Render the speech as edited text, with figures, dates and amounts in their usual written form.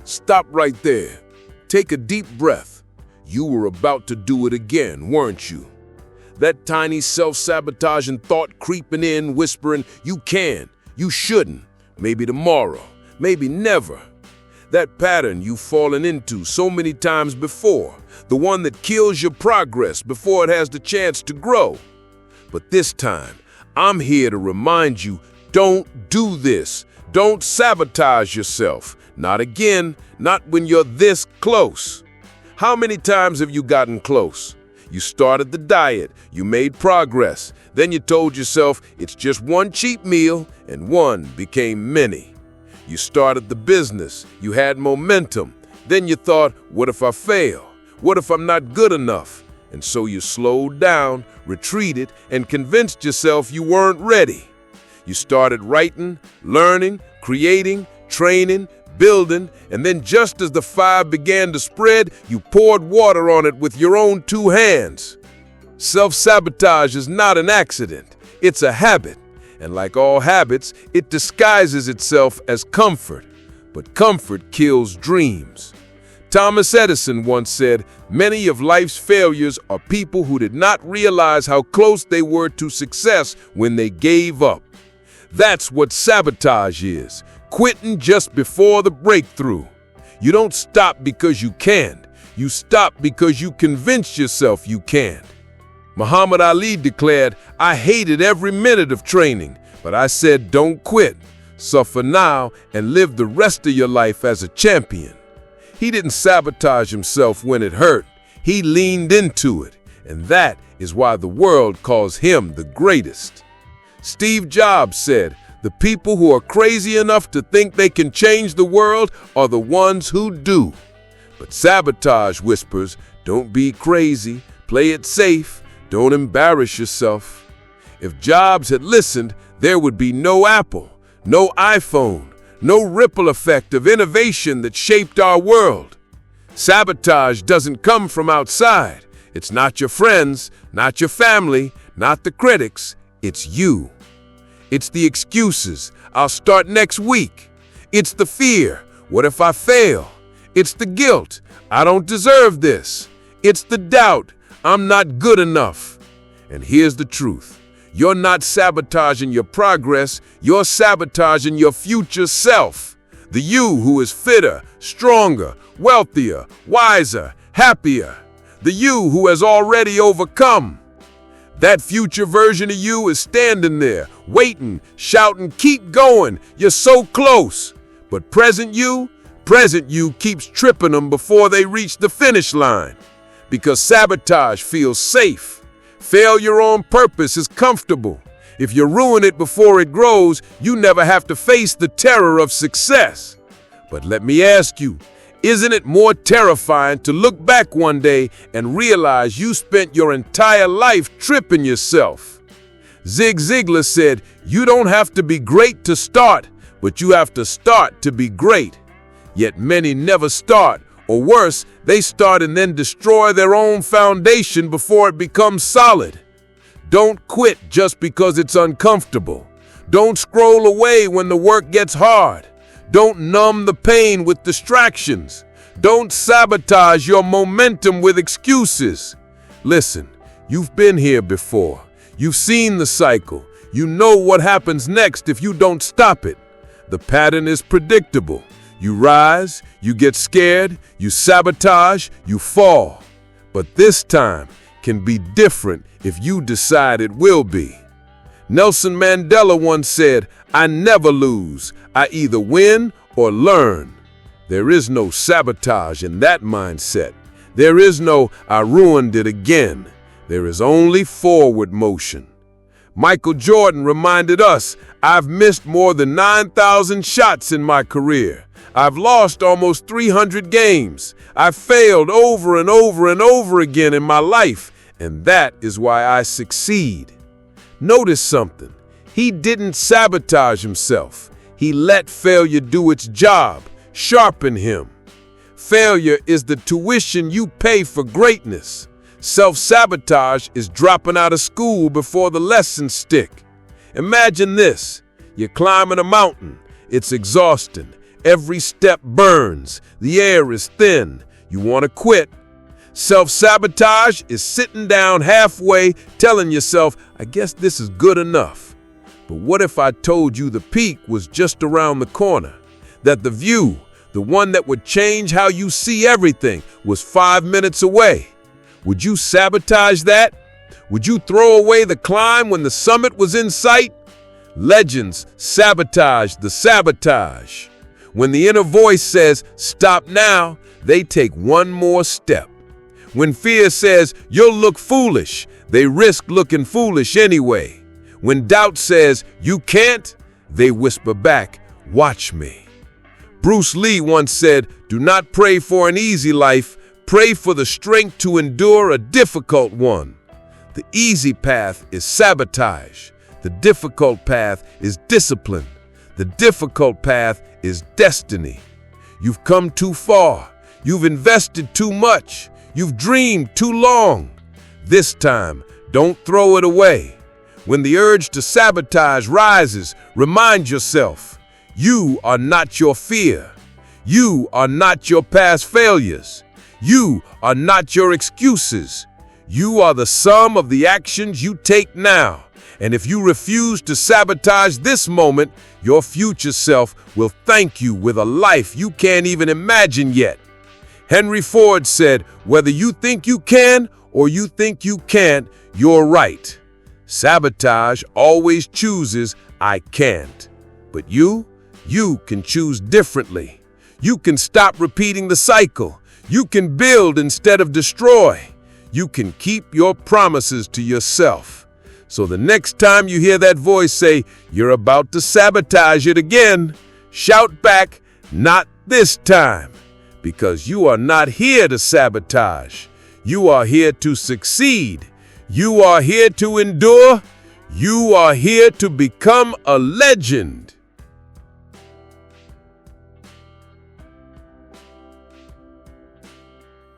Stop right there. Take a deep breath. You were about to do it again, weren't you? That tiny self-sabotaging thought creeping in, whispering, you can, you shouldn't, maybe tomorrow, maybe never. That pattern you've fallen into so many times before, the one that kills your progress before it has the chance to grow. But this time, I'm here to remind you, don't do this. Don't sabotage yourself. Not again, not when you're this close. How many times have you gotten close? You started the diet, you made progress, then you told yourself it's just one cheap meal, and one became many. You started the business, you had momentum, then you thought, what if I fail? What if I'm not good enough? And so you slowed down, retreated, and convinced yourself you weren't ready. You started writing, learning, creating, training, building, and then just as the fire began to spread, you poured water on it with your own two hands. Self-sabotage is not an accident, it's a habit. And like all habits, it disguises itself as comfort. But comfort kills dreams. Thomas Edison once said, many of life's failures are people who did not realize how close they were to success when they gave up. That's what sabotage is, quitting just before the breakthrough. You don't stop because you can't. You stop because you convince yourself you can't. Muhammad Ali declared, I hated every minute of training, but I said don't quit. Suffer now and live the rest of your life as a champion. He didn't sabotage himself when it hurt. He leaned into it, and that is why the world calls him the greatest. Steve Jobs said, the people who are crazy enough to think they can change the world are the ones who do. But sabotage whispers, don't be crazy, play it safe, don't embarrass yourself. If Jobs had listened, there would be no Apple, no iPhone, no ripple effect of innovation that shaped our world. Sabotage doesn't come from outside. It's not your friends, not your family, not the critics. It's you. It's the excuses, I'll start next week. It's the fear, what if I fail? It's the guilt, I don't deserve this. It's the doubt, I'm not good enough. And here's the truth. You're not sabotaging your progress, you're sabotaging your future self. The you who is fitter, stronger, wealthier, wiser, happier. The you who has already overcome. That future version of you is standing there, waiting, shouting, keep going, you're so close. But present you keeps tripping them before they reach the finish line. Because sabotage feels safe. Failure on purpose is comfortable. If you ruin it before it grows, you never have to face the terror of success. But let me ask you, isn't it more terrifying to look back one day and realize you spent your entire life tripping yourself? Zig Ziglar said, you don't have to be great to start, but you have to start to be great. Yet many never start, or worse, they start and then destroy their own foundation before it becomes solid. Don't quit just because it's uncomfortable. Don't scroll away when the work gets hard. Don't numb the pain with distractions. Don't sabotage your momentum with excuses. Listen, you've been here before. You've seen the cycle. You know what happens next if you don't stop it. The pattern is predictable. You rise, you get scared, you sabotage, you fall. But this time can be different if you decide it will be. Nelson Mandela once said, I never lose. I either win or learn. There is no sabotage in that mindset. There is no, I ruined it again. There is only forward motion. Michael Jordan reminded us, I've missed more than 9,000 shots in my career. I've lost almost 300 games. I've failed over and over and over again in my life, and that is why I succeed. Notice something. He didn't sabotage himself. He let failure do its job, sharpen him. Failure is the tuition you pay for greatness. Self-sabotage is dropping out of school before the lessons stick. Imagine this. You're climbing a mountain. It's exhausting. Every step burns. The air is thin. You want to quit. Self-sabotage is sitting down halfway, telling yourself, I guess this is good enough. But what if I told you the peak was just around the corner? That the view, the one that would change how you see everything, was 5 minutes away? Would you sabotage that? Would you throw away the climb when the summit was in sight? Legends sabotage the sabotage. When the inner voice says, stop now, they take one more step. When fear says, you'll look foolish, they risk looking foolish anyway. When doubt says, you can't, they whisper back, watch me. Bruce Lee once said, do not pray for an easy life, pray for the strength to endure a difficult one. The easy path is sabotage. The difficult path is discipline. The difficult path is destiny. You've come too far. You've invested too much. You've dreamed too long. This time, don't throw it away. When the urge to sabotage rises, remind yourself, you are not your fear. You are not your past failures. You are not your excuses. You are the sum of the actions you take now. And if you refuse to sabotage this moment, your future self will thank you with a life you can't even imagine yet. Henry Ford said, whether you think you can or you think you can't, you're right. Sabotage always chooses, I can't. But you can choose differently. You can stop repeating the cycle. You can build instead of destroy. You can keep your promises to yourself. So the next time you hear that voice say, you're about to sabotage it again, shout back, not this time. Because you are not here to sabotage. You are here to succeed. You are here to endure. You are here to become a legend.